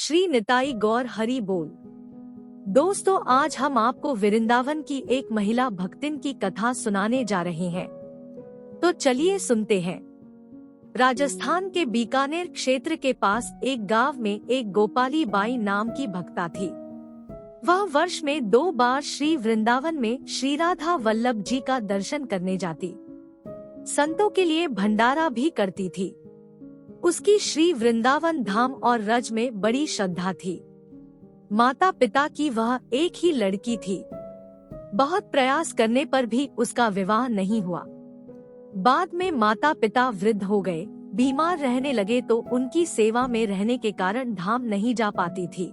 श्री निताई गौर हरि बोल। दोस्तों, आज हम आपको वृंदावन की एक महिला भक्तिन की कथा सुनाने जा रहे हैं। तो चलिए सुनते हैं। राजस्थान के बीकानेर क्षेत्र के पास एक गांव में एक गोपाली बाई नाम की भक्ता थी। वह वर्ष में 2 बार श्री वृंदावन में श्री राधा वल्लभ जी का दर्शन करने जाती, संतों के लिए भंडारा भी करती थी। उसकी श्री वृंदावन धाम और रज में बड़ी श्रद्धा थी। माता पिता की वह एक ही लड़की थी। बहुत प्रयास करने पर भी उसका विवाह नहीं हुआ। बाद में माता पिता वृद्ध हो गए, बीमार रहने लगे तो उनकी सेवा में रहने के कारण धाम नहीं जा पाती थी।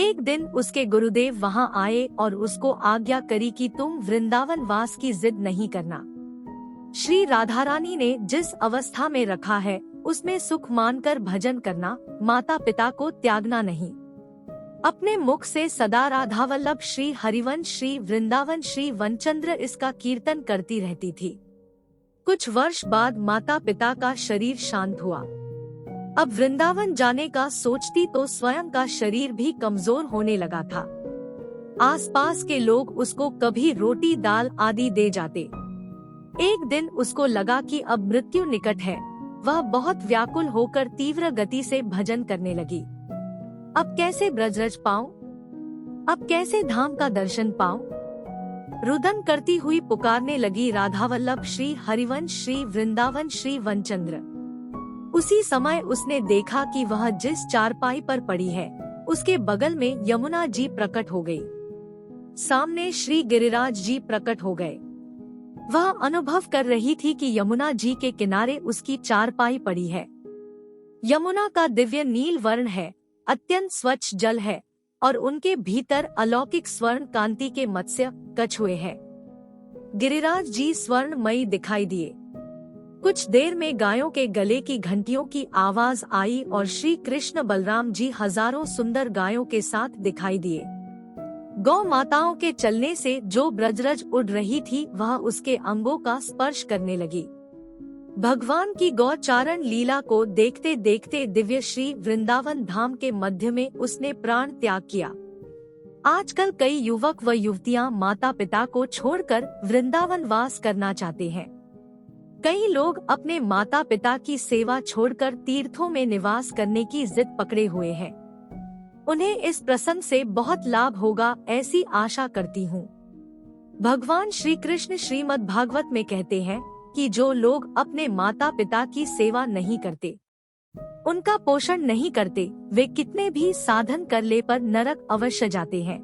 एक दिन उसके गुरुदेव वहां आए और उसको आज्ञा करी कि तुम वृंदावन वास की जिद नहीं करना। श्री राधा रानी ने जिस अवस्था में रखा है उसमें सुख मानकर भजन करना, माता पिता को त्यागना नहीं। अपने मुख से सदा राधावल्लभ श्री हरिवंश श्री वृंदावन श्री वनचंद्र इसका कीर्तन करती रहती थी। कुछ वर्ष बाद माता पिता का शरीर शांत हुआ। अब वृंदावन जाने का सोचती तो स्वयं का शरीर भी कमजोर होने लगा था। आसपास के लोग उसको कभी रोटी दाल आदि दे जाते। एक दिन उसको लगा कि अब मृत्यु निकट है। वह बहुत व्याकुल होकर तीव्र गति से भजन करने लगी। अब कैसे ब्रजरज पाऊं? अब कैसे धाम का दर्शन पाऊं? रुदन करती हुई पुकारने लगी, राधावल्लभ श्री हरिवंश श्री वृंदावन श्री वनचंद्र। उसी समय उसने देखा कि वह जिस चारपाई पर पड़ी है उसके बगल में यमुना जी प्रकट हो गई। सामने श्री गिरिराज जी प्रकट हो गए। वह अनुभव कर रही थी कि यमुना जी के किनारे उसकी चारपाई पड़ी है। यमुना का दिव्य नील वर्ण है, अत्यंत स्वच्छ जल है और उनके भीतर अलौकिक स्वर्ण कांति के मत्स्य कछुए हैं। गिरिराज जी स्वर्णमयी दिखाई दिए। कुछ देर में गायों के गले की घंटियों की आवाज आई और श्री कृष्ण बलराम जी हजारों सुंदर गायों के साथ दिखाई दिए। गौ माताओं के चलने से जो ब्रजरज उड़ रही थी वह उसके अंगों का स्पर्श करने लगी। भगवान की गौचारण लीला को देखते देखते दिव्य श्री वृंदावन धाम के मध्य में उसने प्राण त्याग किया। आजकल कई युवक व युवतियां माता पिता को छोड़कर वृंदावन वास करना चाहते हैं। कई लोग अपने माता पिता की सेवा छोड़कर तीर्थों में निवास करने की जिद पकड़े हुए हैं। उन्हें इस प्रसंग से बहुत लाभ होगा ऐसी आशा करती हूँ। भगवान श्री कृष्ण श्रीमद् भागवत में कहते हैं कि जो लोग अपने माता पिता की सेवा नहीं करते, उनका पोषण नहीं करते, वे कितने भी साधन कर ले पर नरक अवश्य जाते हैं।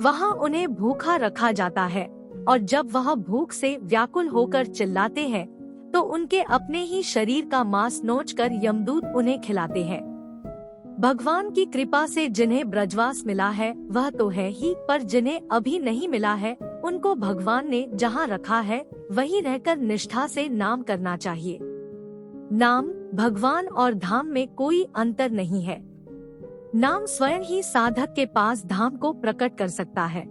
वहाँ उन्हें भूखा रखा जाता है और जब वह भूख से व्याकुल होकर चिल्लाते हैं तो उनके अपने ही शरीर का मांस नोचकर यमदूत उन्हें खिलाते हैं। भगवान की कृपा से जिन्हें ब्रजवास मिला है वह तो है ही, पर जिन्हें अभी नहीं मिला है उनको भगवान ने जहाँ रखा है वहीं रहकर निष्ठा से नाम करना चाहिए। नाम, भगवान और धाम में कोई अंतर नहीं है। नाम स्वयं ही साधक के पास धाम को प्रकट कर सकता है।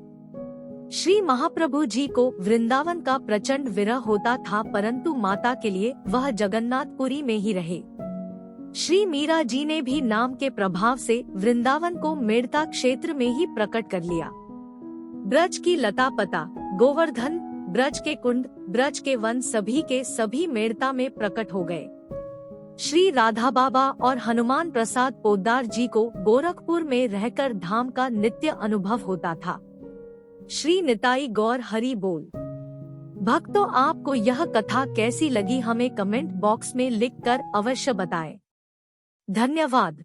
श्री महाप्रभु जी को वृंदावन का प्रचंड विरह होता था, परंतु माता के लिए वह जगन्नाथपुरी में ही रहे। श्री मीरा जी ने भी नाम के प्रभाव से वृंदावन को मेड़ता क्षेत्र में ही प्रकट कर लिया। ब्रज की लता पता, गोवर्धन, ब्रज के कुंड, ब्रज के वन सभी के सभी मेड़ता में प्रकट हो गए। श्री राधा बाबा और हनुमान प्रसाद पोद्दार जी को गोरखपुर में रहकर धाम का नित्य अनुभव होता था। श्री निताई गौर हरि बोल। भक्तों, आपको यह कथा कैसी लगी हमें कमेंट बॉक्स में लिखकर अवश्य बताएं। धन्यवाद।